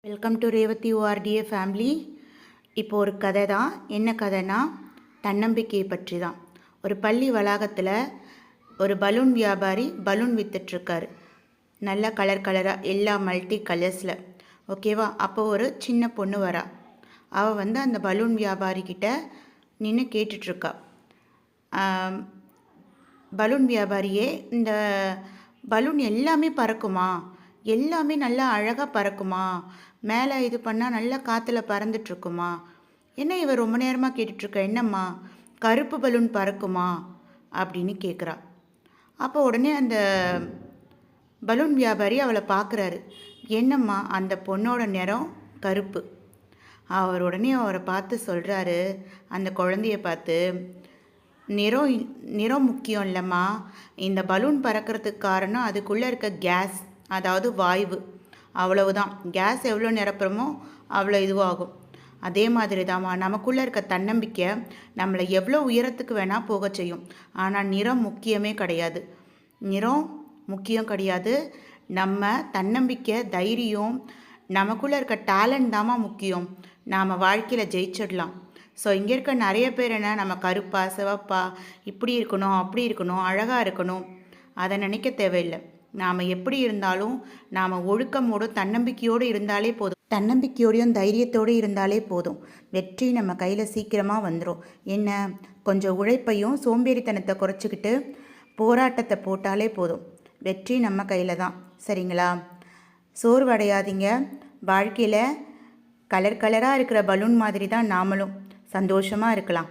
Welcome to Revathi ORDA family. இப்போ ஒரு கதை தான். என்ன கதைனா தன்னம்பிக்கையை பற்றி தான். ஒரு பள்ளி வளாகத்தில் ஒரு பலூன் வியாபாரி பலூன் விற்றுட்ருக்காரு. நல்ல கலர் கலராக எல்லா மல்டி கலர்ஸில். ஓகேவா? அப்போ ஒரு சின்ன பொண்ணு வரா. அவள் அந்த பலூன் வியாபாரிக்கிட்ட நின்று கேட்டுட்ருக்கா. பலூன் வியாபாரியே, இந்த பலூன் எல்லாமே பறக்குமா? எல்லாமே நல்லா அழகாக பறக்குமா? மேலே இது பண்ணால் நல்லா காற்றுல பறந்துட்டுருக்குமா? என்ன இவ ரொம்ப நேரமாக கேட்டுட்ருக்க? என்னம்மா கருப்பு பலூன் பறக்குமா அப்படின்னு கேட்குறா. அப்போ உடனே அந்த பலூன் வியாபாரி அவளை பார்க்குறாரு. என்னம்மா, அந்த பொண்ணோட நிறம் கருப்பு. அவர் உடனே அவரை பார்த்து சொல்கிறாரு, அந்த குழந்தைய பார்த்து, நிறம் முக்கியம் இல்லைம்மா. இந்த பலூன் பறக்கிறதுக்கு காரணம் அதுக்குள்ளே இருக்க கேஸ், அதாவது வாயு. அவ்வளவுதான். கேஸ் எவ்வளோ நிரப்புறமோ அவ்வளோ இதுவாகும். அதே மாதிரி தாம்மா நமக்குள்ளே இருக்க தன்னம்பிக்கை நம்மளை எவ்வளோ உயரத்துக்கு வேணால் போக செய்யும். ஆனால் நிறம் முக்கியமே கிடையாது. நிறம் முக்கியம் கிடையாது. நம்ம தன்னம்பிக்கை, தைரியம், நமக்குள்ளே இருக்க டேலண்ட் தாம்மா முக்கியம். நாம் வாழ்க்கையில் ஜெயிச்சிடலாம். ஸோ இங்கே இருக்க நிறைய பேர் என்ன, நம்ம கருப்பா சிவப்பா, இப்படி இருக்கணும் அப்படி இருக்கணும், அழகாக இருக்கணும், அதை நினைக்க தேவையில்லை. நாம் எப்படி இருந்தாலும் நாம் ஒழுக்கமோடு தன்னம்பிக்கையோடு இருந்தாலே போதும். தன்னம்பிக்கையோடையும் தைரியத்தோடு இருந்தாலே போதும். வெற்றி நம்ம கையில் சீக்கிரமாக வந்துடும். என்ன, கொஞ்சம் உழைப்பையும் சோம்பேறித்தனத்தை குறைச்சிக்கிட்டு போராட்டத்தை போட்டாலே போதும். வெற்றி நம்ம கையில் தான். சரிங்களா? சோர்வடையாதீங்க. வாழ்க்கையில் கலர் கலராக இருக்கிற பலூன் மாதிரி தான் நாமளும் சந்தோஷமாக இருக்கலாம்.